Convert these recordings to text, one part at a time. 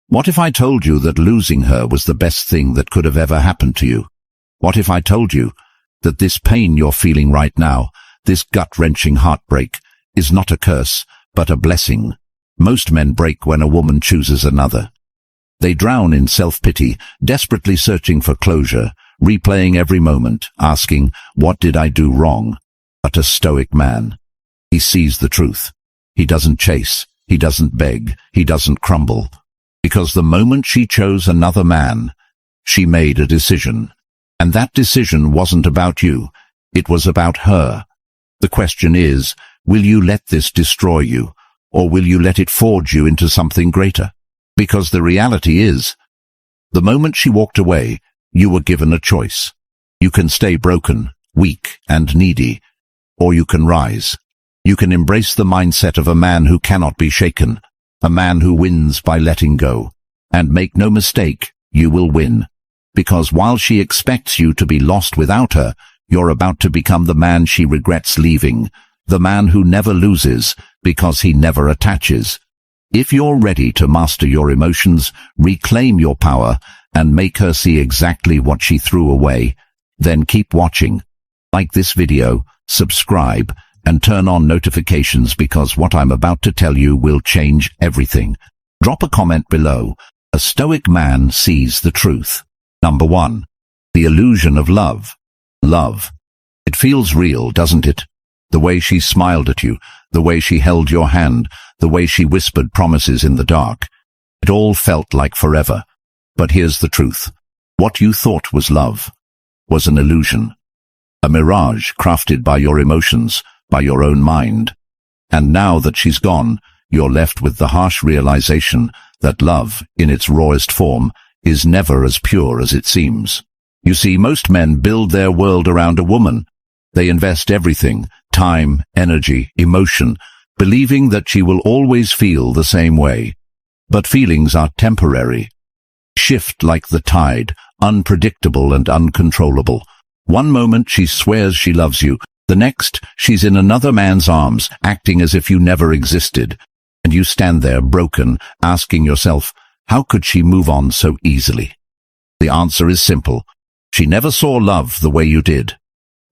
What if I told you that losing her was the best thing that could have ever happened to you? What if I told you that this pain you're feeling right now, this gut-wrenching heartbreak, is not a curse, but a blessing? Most men break when a woman chooses another. They drown in self-pity, desperately searching for closure, replaying every moment, asking, what did I do wrong? But a stoic man, he sees the truth. He doesn't chase, he doesn't beg, he doesn't crumble. Because the moment she chose another man, she made a decision. And that decision wasn't about you, it was about her. The question is, will you let this destroy you, or will you let it forge you into something greater? Because the reality is, the moment she walked away, you were given a choice. You can stay broken, weak, and needy, or you can rise. You can embrace the mindset of a man who cannot be shaken, a man who wins by letting go. And make no mistake, you will win. Because while she expects you to be lost without her, you're about to become the man she regrets leaving, the man who never loses because he never attaches. If you're ready to master your emotions, reclaim your power, and make her see exactly what she threw away, then keep watching. Like this video, subscribe, and turn on notifications because what I'm about to tell you will change everything. Drop a comment below. A stoic man sees the truth. Number 1. The illusion of love. Love. It feels real, doesn't it? The way she smiled at you, the way she held your hand, the way she whispered promises in the dark. It all felt like forever. But here's the truth. What you thought was love was an illusion. A mirage crafted by your emotions, by your own mind. And now that she's gone, you're left with the harsh realization that love, in its rawest form, is never as pure as it seems. You see, most men build their world around a woman. They invest everything, time, energy, emotion, believing that she will always feel the same way. But feelings are temporary. Shift like the tide, unpredictable and uncontrollable. One moment she swears she loves you, the next she's in another man's arms, acting as if you never existed. And you stand there broken, asking yourself, how could she move on so easily? The answer is simple. She never saw love the way you did.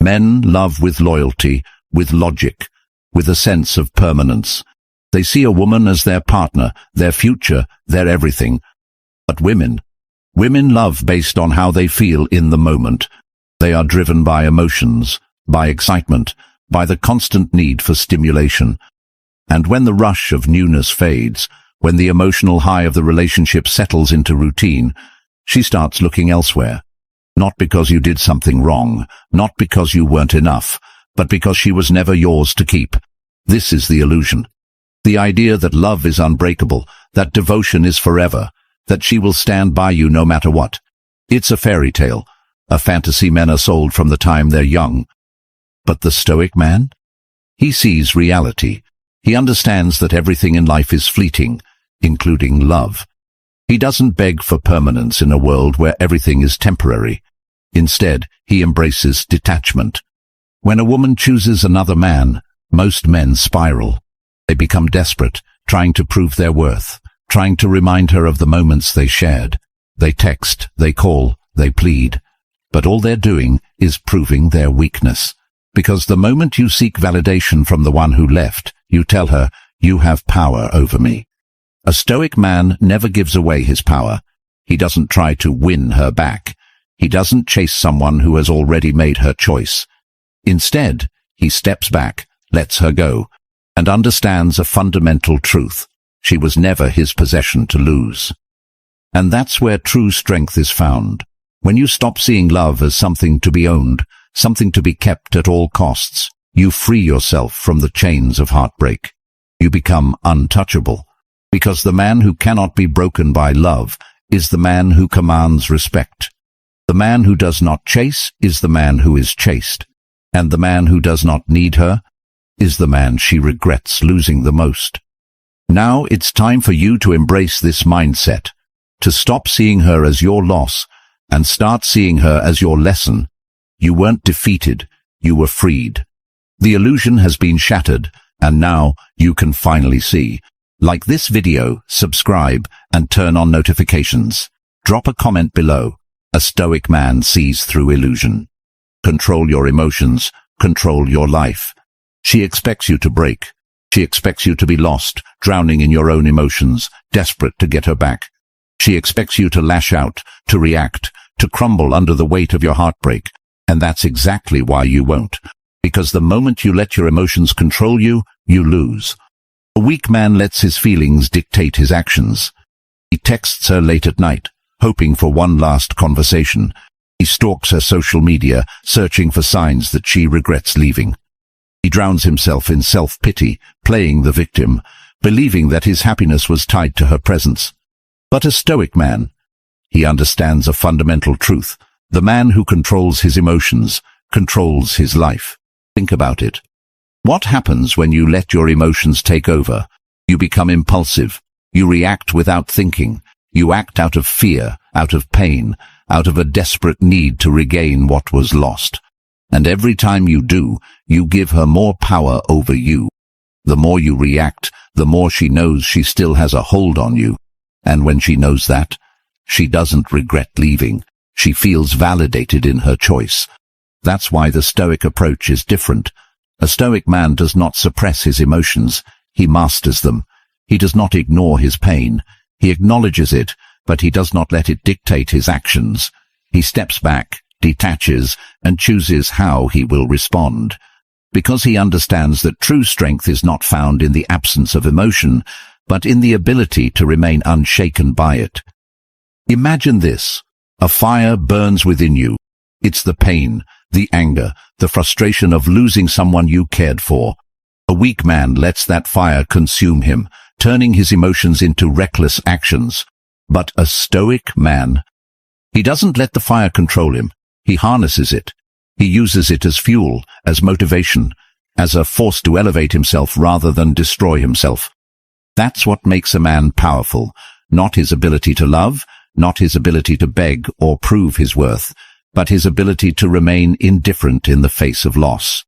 Men love with loyalty, with logic, with a sense of permanence. They see a woman as their partner, their future, their everything. But women love based on how they feel in the moment. They are driven by emotions, by excitement, by the constant need for stimulation. And when the rush of newness fades, when the emotional high of the relationship settles into routine, she starts looking elsewhere. Not because you did something wrong, not because you weren't enough, but because she was never yours to keep. This is the illusion. The idea that love is unbreakable, that devotion is forever, that she will stand by you no matter what. It's a fairy tale, a fantasy men are sold from the time they're young. But the stoic man? He sees reality. He understands that everything in life is fleeting, including love. He doesn't beg for permanence in a world where everything is temporary. Instead, he embraces detachment. When a woman chooses another man, most men spiral. They become desperate, trying to prove their worth, trying to remind her of the moments they shared. They text, they call, they plead. But all they're doing is proving their weakness. Because the moment you seek validation from the one who left, you tell her, you have power over me. A stoic man never gives away his power. He doesn't try to win her back. He doesn't chase someone who has already made her choice. Instead, he steps back, lets her go, and understands a fundamental truth. She was never his possession to lose. And that's where true strength is found. When you stop seeing love as something to be owned, something to be kept at all costs, you free yourself from the chains of heartbreak. You become untouchable. Because the man who cannot be broken by love is the man who commands respect. The man who does not chase is the man who is chased. And the man who does not need her is the man she regrets losing the most. Now it's time for you to embrace this mindset, to stop seeing her as your loss and start seeing her as your lesson. You weren't defeated, you were freed. The illusion has been shattered, and now you can finally see Like this video, subscribe, and turn on notifications. Drop a comment below. A stoic man sees through illusion. Control your emotions. Control your life. She expects you to break. She expects you to be lost, drowning in your own emotions, desperate to get her back. She expects you to lash out, to react, to crumble under the weight of your heartbreak. And that's exactly why you won't. Because the moment you let your emotions control you, you lose. A weak man lets his feelings dictate his actions. He texts her late at night, hoping for one last conversation. He stalks her social media, searching for signs that she regrets leaving. He drowns himself in self-pity, playing the victim, believing that his happiness was tied to her presence. But a stoic man, he understands a fundamental truth. The man who controls his emotions controls his life. Think about it. What happens when you let your emotions take over? You become impulsive. You react without thinking. You act out of fear, out of pain, out of a desperate need to regain what was lost. And every time you do, you give her more power over you. The more you react, the more she knows she still has a hold on you. And when she knows that, she doesn't regret leaving. She feels validated in her choice. That's why the Stoic approach is different. A Stoic man does not suppress his emotions. He masters them. He does not ignore his pain. He acknowledges it, but he does not let it dictate his actions. He steps back, detaches, and chooses how he will respond. Because he understands that true strength is not found in the absence of emotion, but in the ability to remain unshaken by it. Imagine this. A fire burns within you. It's the pain, the anger, the frustration of losing someone you cared for. A weak man lets that fire consume him, turning his emotions into reckless actions. But a stoic man, he doesn't let the fire control him. He harnesses it. He uses it as fuel, as motivation, as a force to elevate himself rather than destroy himself. That's what makes a man powerful, not his ability to love, not his ability to beg or prove his worth, but his ability to remain indifferent in the face of loss.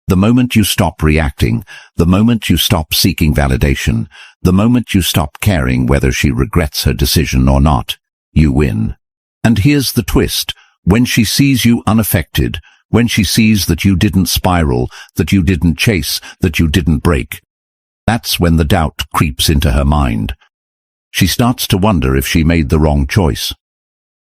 The moment you stop reacting, the moment you stop seeking validation, the moment you stop caring whether she regrets her decision or not, you win. And here's the twist. When she sees you unaffected, when she sees that you didn't spiral, that you didn't chase, that you didn't break, that's when the doubt creeps into her mind. She starts to wonder if she made the wrong choice.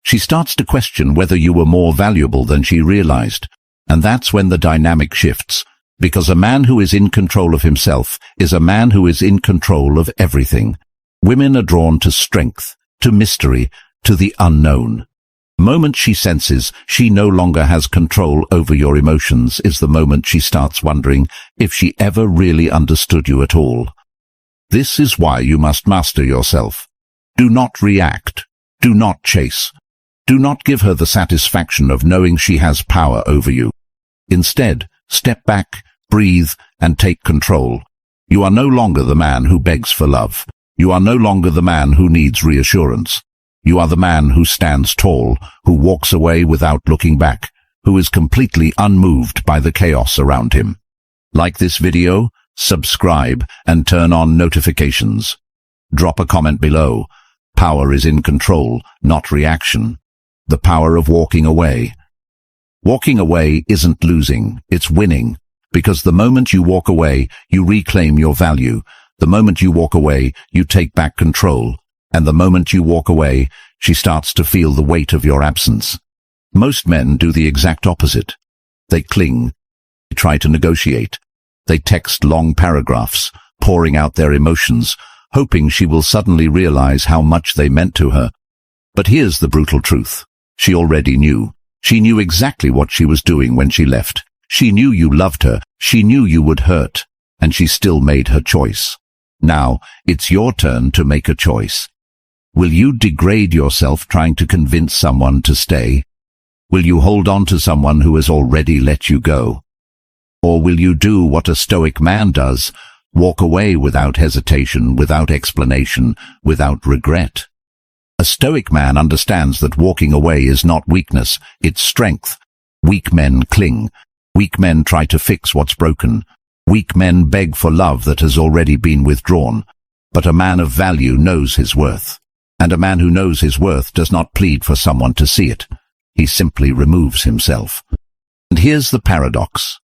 She starts to question whether you were more valuable than she realized. And that's when the dynamic shifts, because a man who is in control of himself is a man who is in control of everything. Women are drawn to strength, to mystery, to the unknown. The moment she senses she no longer has control over your emotions is the moment she starts wondering if she ever really understood you at all. This is why you must master yourself. Do not react. Do not chase. Do not give her the satisfaction of knowing she has power over you. Instead, step back, breathe, and take control. You are no longer the man who begs for love. You are no longer the man who needs reassurance. You are the man who stands tall, who walks away without looking back, who is completely unmoved by the chaos around him. Like this video, subscribe, and turn on notifications. Drop a comment below. Power is in control, not reaction. The power of walking away. Walking away isn't losing, it's winning. Because the moment you walk away, you reclaim your value. The moment you walk away, you take back control. And the moment you walk away, she starts to feel the weight of your absence. Most men do the exact opposite. They cling. They try to negotiate. They text long paragraphs, pouring out their emotions, hoping she will suddenly realize how much they meant to her. But here's the brutal truth. She already knew. She knew exactly what she was doing when she left. She knew you loved her. She knew you would hurt. And she still made her choice. Now, it's your turn to make a choice. Will you degrade yourself trying to convince someone to stay? Will you hold on to someone who has already let you go? Or will you do what a stoic man does, walk away without hesitation, without explanation, without regret? A stoic man understands that walking away is not weakness, it's strength. Weak men cling. Weak men try to fix what's broken. Weak men beg for love that has already been withdrawn. But a man of value knows his worth. And a man who knows his worth does not plead for someone to see it. He simply removes himself. And here's the paradox.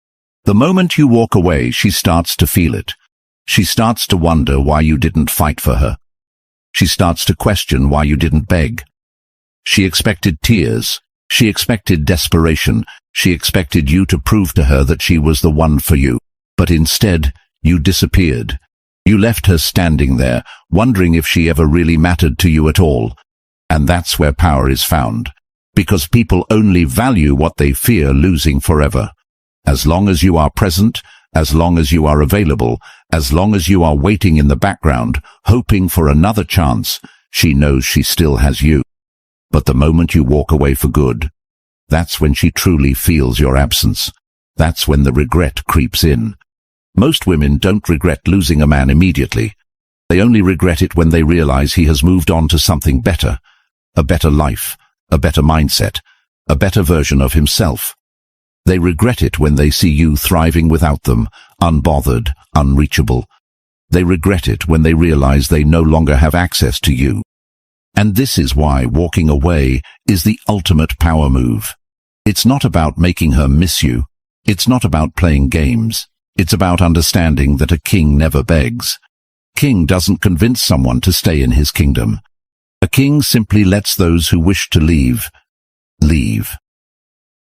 The moment you walk away, she starts to feel it. She starts to wonder why you didn't fight for her. She starts to question why you didn't beg. She expected tears. She expected desperation. She expected you to prove to her that she was the one for you. But instead, you disappeared. You left her standing there, wondering if she ever really mattered to you at all. And that's where power is found. Because people only value what they fear losing forever. As long as you are present, as long as you are available, as long as you are waiting in the background, hoping for another chance, she knows she still has you. But the moment you walk away for good, that's when she truly feels your absence. That's when the regret creeps in. Most women don't regret losing a man immediately. They only regret it when they realize he has moved on to something better. A better life, a better mindset, a better version of himself. They regret it when they see you thriving without them, unbothered, unreachable. They regret it when they realize they no longer have access to you. And this is why walking away is the ultimate power move. It's not about making her miss you. It's not about playing games. It's about understanding that a king never begs. King doesn't convince someone to stay in his kingdom. A king simply lets those who wish to leave, leave.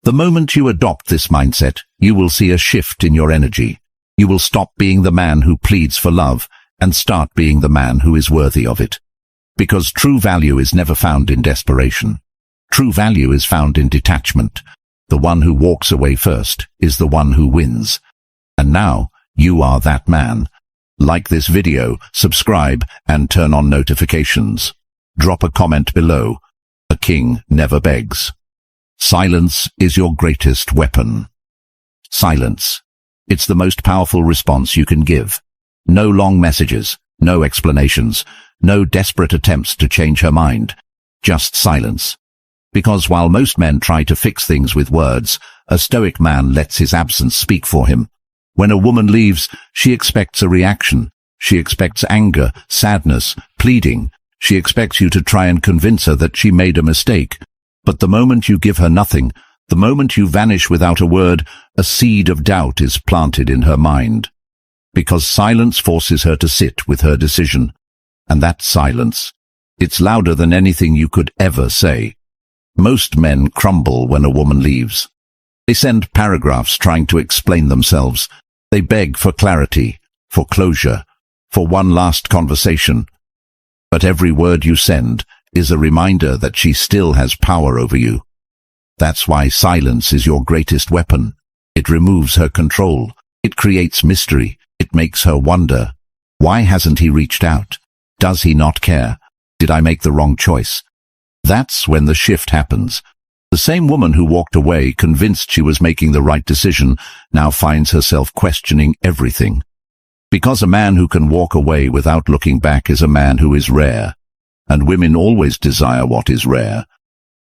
The moment you adopt this mindset, you will see a shift in your energy. You will stop being the man who pleads for love and start being the man who is worthy of it. Because true value is never found in desperation. True value is found in detachment. The one who walks away first is the one who wins. And now, you are that man. Like this video, subscribe, and turn on notifications. Drop a comment below. A king never begs. Silence is your greatest weapon. Silence. It's the most powerful response you can give. No long messages, no explanations, no desperate attempts to change her mind. Just silence. Because while most men try to fix things with words, a stoic man lets his absence speak for him. When a woman leaves, she expects a reaction. She expects anger, sadness, pleading. She expects you to try and convince her that she made a mistake. But the moment you give her nothing, the moment you vanish without a word, a seed of doubt is planted in her mind. Because silence forces her to sit with her decision. And that silence, it's louder than anything you could ever say. Most men crumble when a woman leaves. They send paragraphs trying to explain themselves. They beg for clarity, for closure, for one last conversation. But every word you send is a reminder that she still has power over you. That's why silence is your greatest weapon. It removes her control. It creates mystery. It makes her wonder. Why hasn't he reached out? Does he not care? Did I make the wrong choice? That's when the shift happens. The same woman who walked away convinced she was making the right decision now finds herself questioning everything. Because a man who can walk away without looking back is a man who is rare. And women always desire what is rare.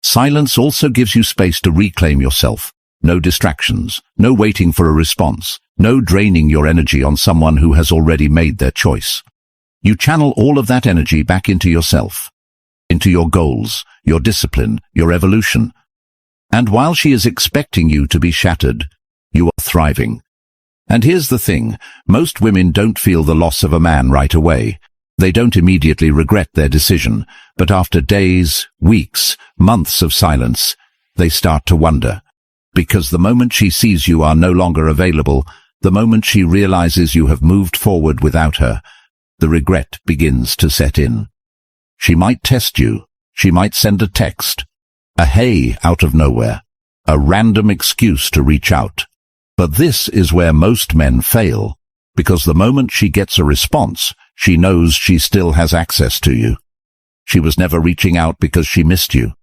Silence also gives you space to reclaim yourself. No distractions, no waiting for a response, no draining your energy on someone who has already made their choice. You channel all of that energy back into yourself, into your goals, your discipline, your evolution. And while she is expecting you to be shattered, you are thriving. And here's the thing, most women don't feel the loss of a man right away. They don't immediately regret their decision, but after days, weeks, months of silence, they start to wonder. Because the moment she sees you are no longer available, the moment she realizes you have moved forward without her, the regret begins to set in. She might test you. She might send a text, a hey out of nowhere, a random excuse to reach out. But this is where most men fail, because the moment she gets a response, she knows she still has access to you. She was never reaching out because she missed you.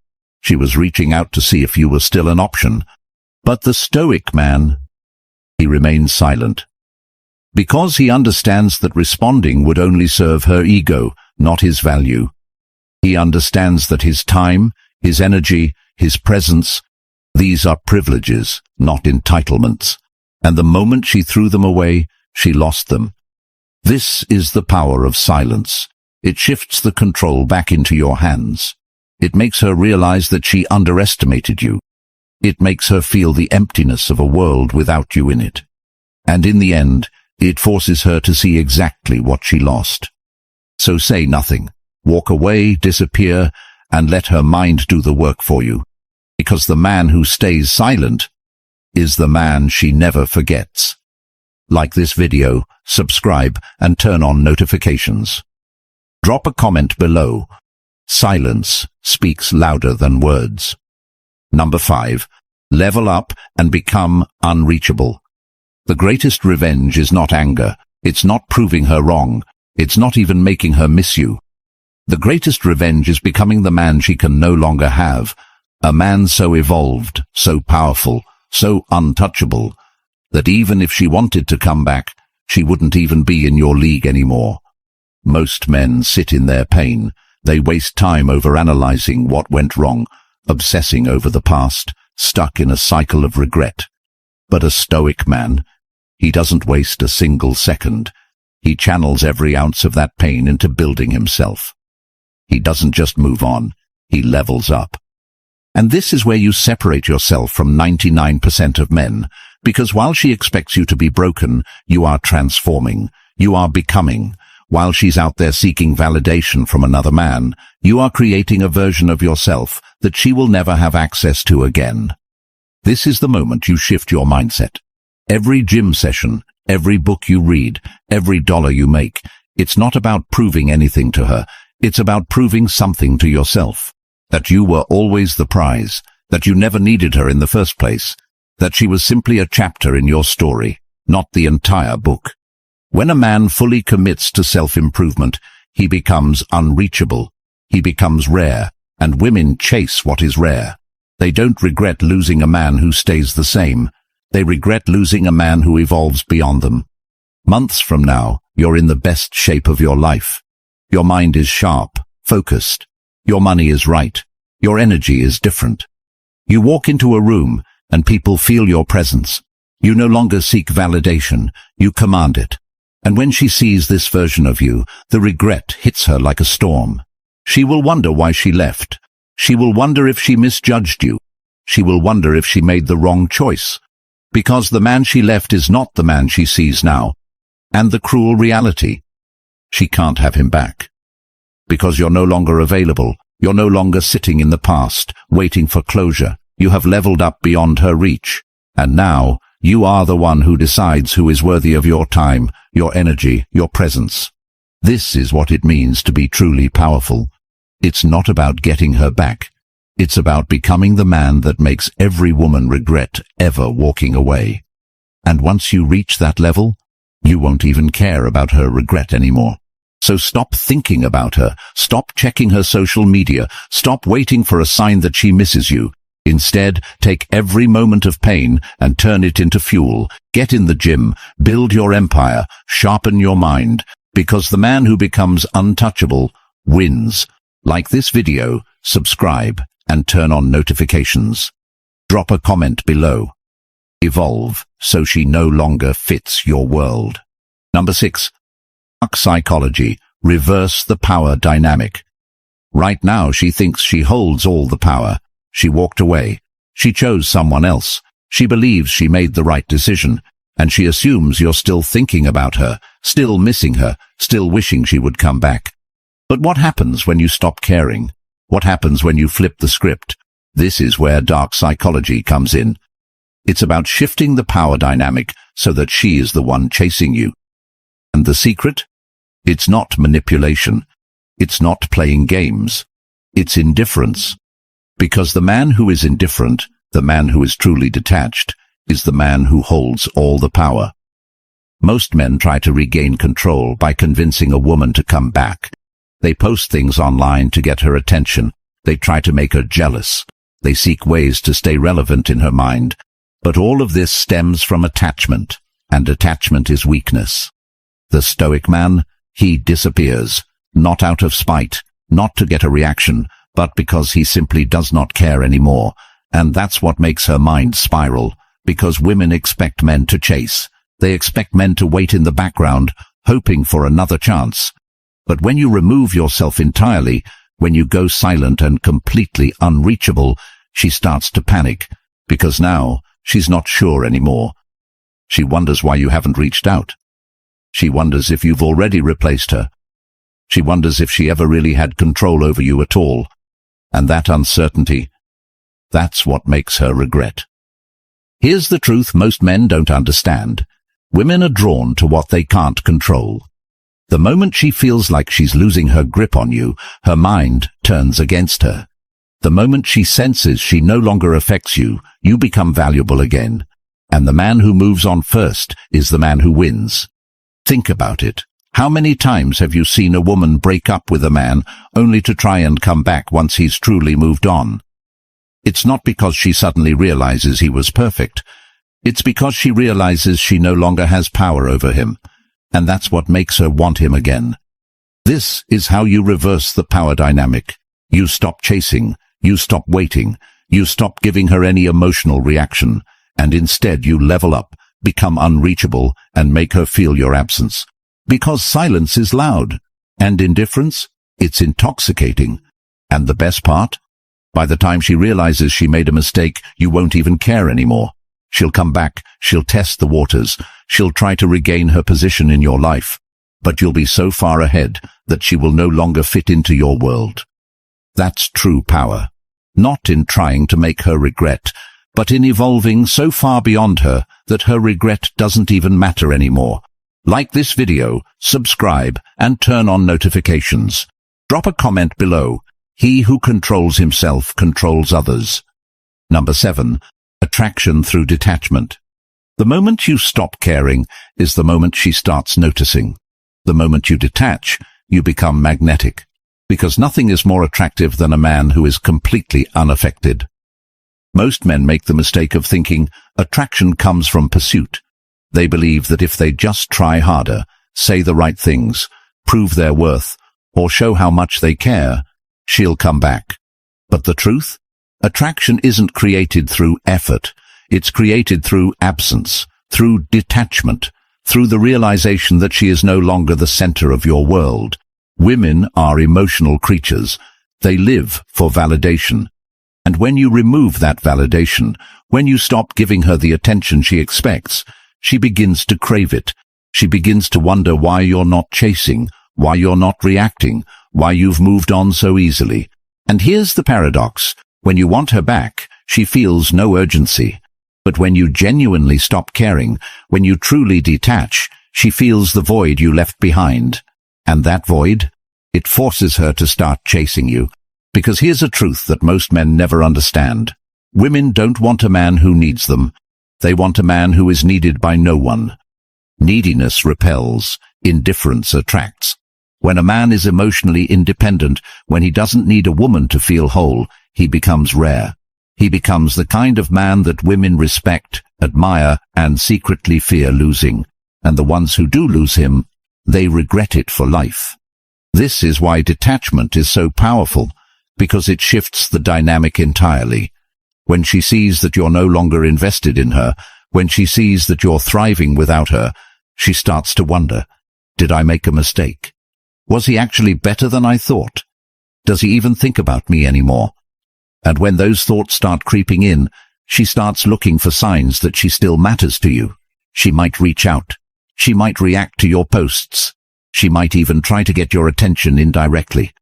She was reaching out to see if you were still an option. But the stoic man, he remains silent. Because he understands that responding would only serve her ego, not his value. He understands that his time, his energy, his presence, these are privileges, not entitlements. And the moment she threw them away, she lost them. This is the power of silence. It shifts the control back into your hands. It makes her realize that she underestimated you. It makes her feel the emptiness of a world without you in it. And in the end, it forces her to see exactly what she lost. So say nothing. Walk away, disappear, and let her mind do the work for you. Because the man who stays silent is the man she never forgets. Like this video, subscribe, and turn on notifications. Drop a comment below. Silence speaks louder than words. Number 5. Level up and become unreachable. The greatest revenge is not anger. It's not proving her wrong. It's not even making her miss you. The greatest revenge is becoming the man she can no longer have. A man so evolved, so powerful, so untouchable, that even if she wanted to come back, she wouldn't even be in your league anymore. Most men sit in their pain. They waste time overanalyzing what went wrong, obsessing over the past, stuck in a cycle of regret. But a stoic man, he doesn't waste a single second. He channels every ounce of that pain into building himself. He doesn't just move on, he levels up. And this is where you separate yourself from 99% of men, because while she expects you to be broken, you are transforming, you are becoming. While she's out there seeking validation from another man, you are creating a version of yourself that she will never have access to again. This is the moment you shift your mindset. Every gym session, every book you read, every dollar you make, it's not about proving anything to her. It's about proving something to yourself. That you were always the prize, that you never needed her in the first place, that she was simply a chapter in your story, not the entire book. When a man fully commits to self-improvement, he becomes unreachable. He becomes rare, and women chase what is rare. They don't regret losing a man who stays the same. They regret losing a man who evolves beyond them. Months from now, you're in the best shape of your life. Your mind is sharp, focused. Your money is right. Your energy is different. You walk into a room, and people feel your presence. You no longer seek validation. You command it. And when she sees this version of you, the regret hits her like a storm. She will wonder why she left. She will wonder if she misjudged you. She will wonder if she made the wrong choice. Because the man she left is not the man she sees now. And the cruel reality, she can't have him back. Because you're no longer available. You're no longer sitting in the past, waiting for closure. You have leveled up beyond her reach. And now, you are the one who decides who is worthy of your time, your energy, your presence. This is what it means to be truly powerful. It's not about getting her back. It's about becoming the man that makes every woman regret ever walking away. And once you reach that level, you won't even care about her regret anymore. So stop thinking about her. Stop checking her social media. Stop waiting for a sign that she misses you. Instead, take every moment of pain and turn it into fuel. Get in the gym, build your empire, sharpen your mind, because the man who becomes untouchable wins. Like this video, subscribe, and turn on notifications. Drop a comment below. Evolve so she no longer fits your world. Number 6. Dark psychology. Reverse the power dynamic. Right now she thinks she holds all the power. She walked away. She chose someone else. She believes she made the right decision, and she assumes you're still thinking about her, still missing her, still wishing she would come back. But what happens when you stop caring? What happens when you flip the script? This is where dark psychology comes in. It's about shifting the power dynamic so that she is the one chasing you. And the secret? It's not manipulation. It's not playing games. It's indifference. Because the man who is indifferent, the man who is truly detached, is the man who holds all the power. Most men try to regain control by convincing a woman to come back. They post things online to get her attention. They try to make her jealous. They seek ways to stay relevant in her mind. But all of this stems from attachment, and attachment is weakness. The stoic man, he disappears, not out of spite, not to get a reaction, but because he simply does not care anymore. And that's what makes her mind spiral, because women expect men to chase. They expect men to wait in the background, hoping for another chance. But when you remove yourself entirely, when you go silent and completely unreachable, she starts to panic, because now she's not sure anymore. She wonders why you haven't reached out. She wonders if you've already replaced her. She wonders if she ever really had control over you at all. And that uncertainty, that's what makes her regret. Here's the truth most men don't understand. Women are drawn to what they can't control. The moment she feels like she's losing her grip on you, her mind turns against her. The moment she senses she no longer affects you, you become valuable again. And the man who moves on first is the man who wins. Think about it. How many times have you seen a woman break up with a man only to try and come back once he's truly moved on? It's not because she suddenly realizes he was perfect. It's because she realizes she no longer has power over him. And that's what makes her want him again. This is how you reverse the power dynamic. You stop chasing. You stop waiting. You stop giving her any emotional reaction. And instead you level up, become unreachable, and make her feel your absence. Because silence is loud. And indifference? It's intoxicating. And the best part? By the time she realizes she made a mistake, you won't even care anymore. She'll come back, she'll test the waters, she'll try to regain her position in your life. But you'll be so far ahead that she will no longer fit into your world. That's true power. Not in trying to make her regret, but in evolving so far beyond her that her regret doesn't even matter anymore. Like this video, subscribe, and turn on notifications. Drop a comment below. He who controls himself controls others. Number 7. Attraction through detachment. The moment you stop caring is the moment she starts noticing. The moment you detach, you become magnetic. Because nothing is more attractive than a man who is completely unaffected. Most men make the mistake of thinking attraction comes from pursuit. They believe that if they just try harder, say the right things, prove their worth, or show how much they care, she'll come back. But the truth? Attraction isn't created through effort. It's created through absence, through detachment, through the realization that she is no longer the center of your world. Women are emotional creatures. They live for validation. And when you remove that validation, when you stop giving her the attention she expects, she begins to crave it. She begins to wonder why you're not chasing, why you're not reacting, why you've moved on so easily. And here's the paradox. When you want her back, she feels no urgency. But when you genuinely stop caring, when you truly detach, she feels the void you left behind. And that void? It forces her to start chasing you. Because here's a truth that most men never understand. Women don't want a man who needs them. They want a man who is needed by no one. Neediness repels. Indifference attracts. When a man is emotionally independent, when he doesn't need a woman to feel whole, he becomes rare. He becomes the kind of man that women respect, admire, and secretly fear losing. And the ones who do lose him, they regret it for life. This is why detachment is so powerful, because it shifts the dynamic entirely. When she sees that you're no longer invested in her, when she sees that you're thriving without her, she starts to wonder, did I make a mistake? Was he actually better than I thought? Does he even think about me anymore? And when those thoughts start creeping in, she starts looking for signs that she still matters to you. She might reach out. She might react to your posts. She might even try to get your attention indirectly.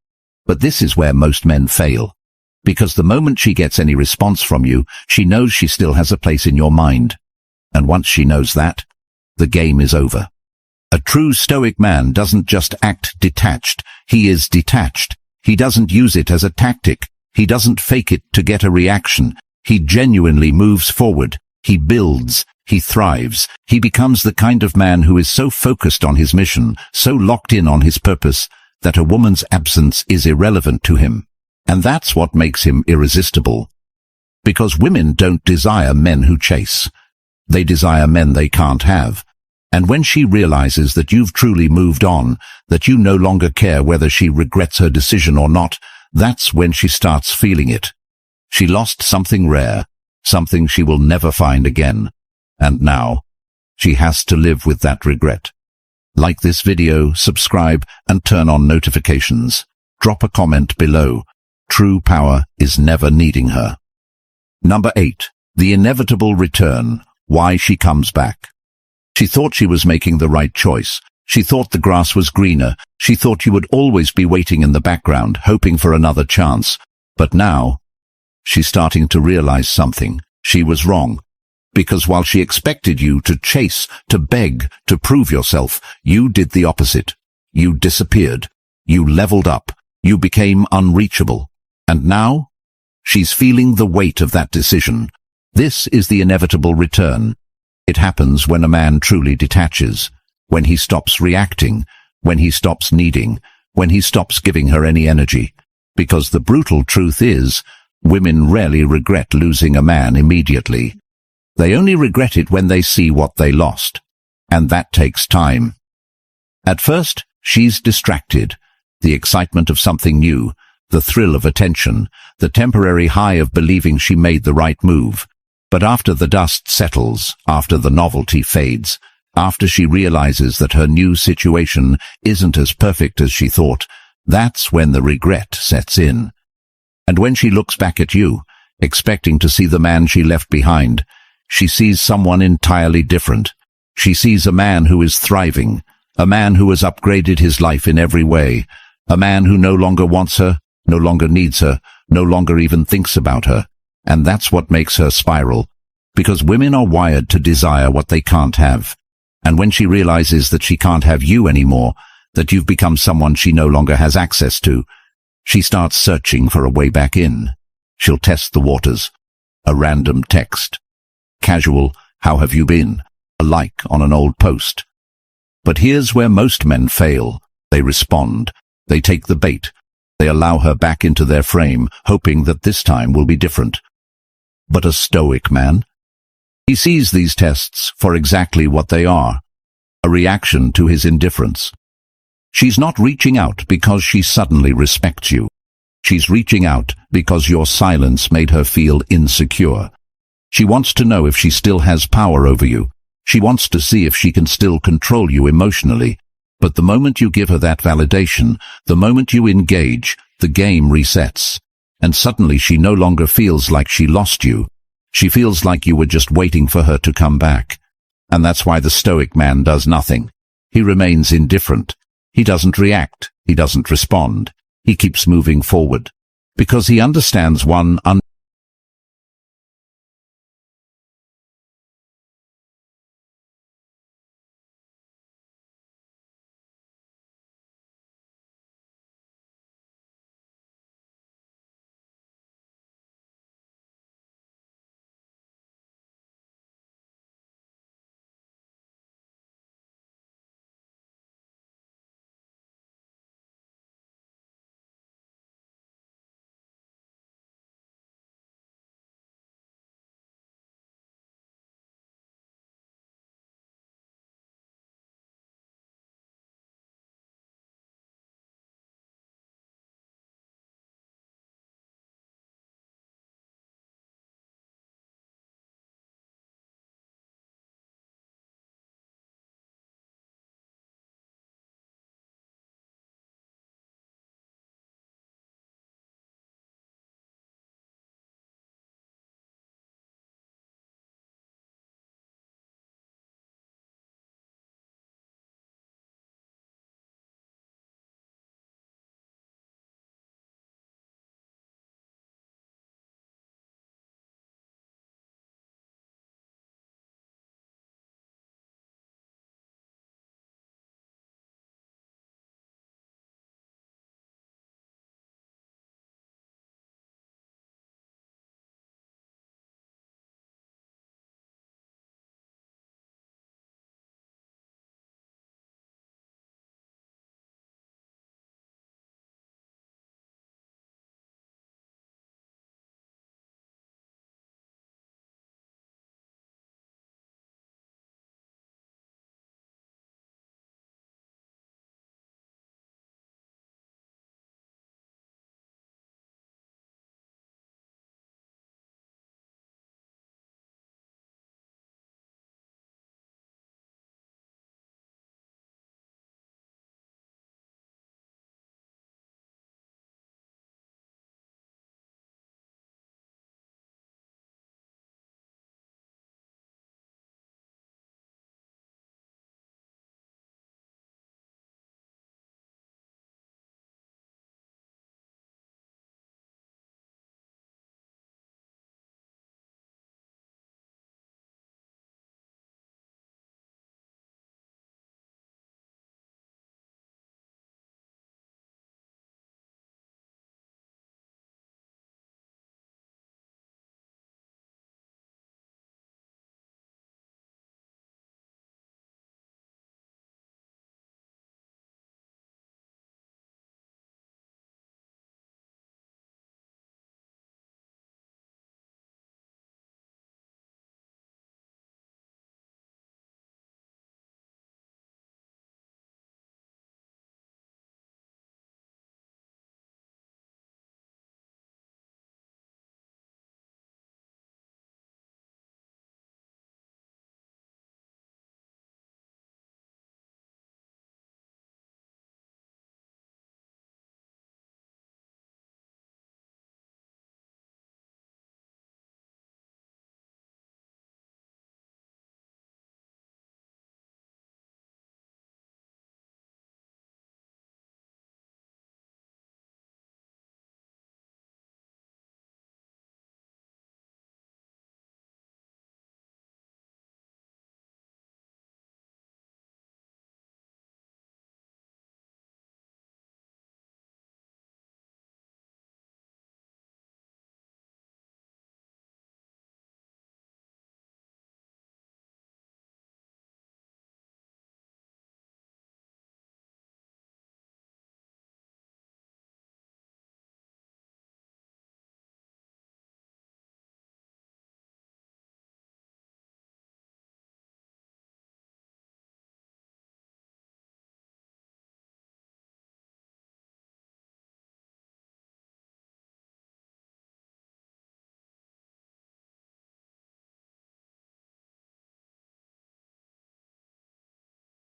But this is where most men fail. Because the moment she gets any response from you, she knows she still has a place in your mind. And once she knows that, the game is over. A true Stoic man doesn't just act detached, he is detached. He doesn't use it as a tactic. He doesn't fake it to get a reaction. He genuinely moves forward. He builds. He thrives. He becomes the kind of man who is so focused on his mission, so locked in on his purpose, that a woman's absence is irrelevant to him. And that's what makes him irresistible. Because women don't desire men who chase. They desire men they can't have. And when she realizes that you've truly moved on, that you no longer care whether she regrets her decision or not, that's when she starts feeling it. She lost something rare, something she will never find again. And now, she has to live with that regret. Like this video, subscribe, and turn on notifications. Drop a comment below. True power is never needing her. Number 8. The inevitable return. Why she comes back. She thought she was making the right choice. She thought the grass was greener. She thought you would always be waiting in the background, hoping for another chance. But now, she's starting to realize something. She was wrong. Because while she expected you to chase, to beg, to prove yourself, you did the opposite. You disappeared. You leveled up. You became unreachable. And now, she's feeling the weight of that decision. This is the inevitable return. It happens when a man truly detaches, when he stops reacting, when he stops needing, when he stops giving her any energy. Because the brutal truth is, women rarely regret losing a man immediately. They only regret it when they see what they lost. And that takes time. At first, she's distracted. The excitement of something new, the thrill of attention, the temporary high of believing she made the right move. But after the dust settles, after the novelty fades, after she realizes that her new situation isn't as perfect as she thought, that's when the regret sets in. And when she looks back at you, expecting to see the man she left behind, she sees someone entirely different. She sees a man who is thriving, a man who has upgraded his life in every way, a man who no longer wants her, no longer needs her, no longer even thinks about her. And that's what makes her spiral, because women are wired to desire what they can't have. And when she realizes that she can't have you anymore, that you've become someone she no longer has access to, she starts searching for a way back in. She'll test the waters. A random text. Casual, "How have you been?" A like on an old post. But here's where most men fail. They respond. They take the bait. They allow her back into their frame, hoping that this time will be different. But a stoic man? He sees these tests for exactly what they are. A reaction to his indifference. She's not reaching out because she suddenly respects you. She's reaching out because your silence made her feel insecure. She wants to know if she still has power over you. She wants to see if she can still control you emotionally. But the moment you give her that validation, the moment you engage, the game resets. And suddenly she no longer feels like she lost you. She feels like you were just waiting for her to come back. And that's why the stoic man does nothing. He remains indifferent. He doesn't react. He doesn't respond. He keeps moving forward. Because he understands one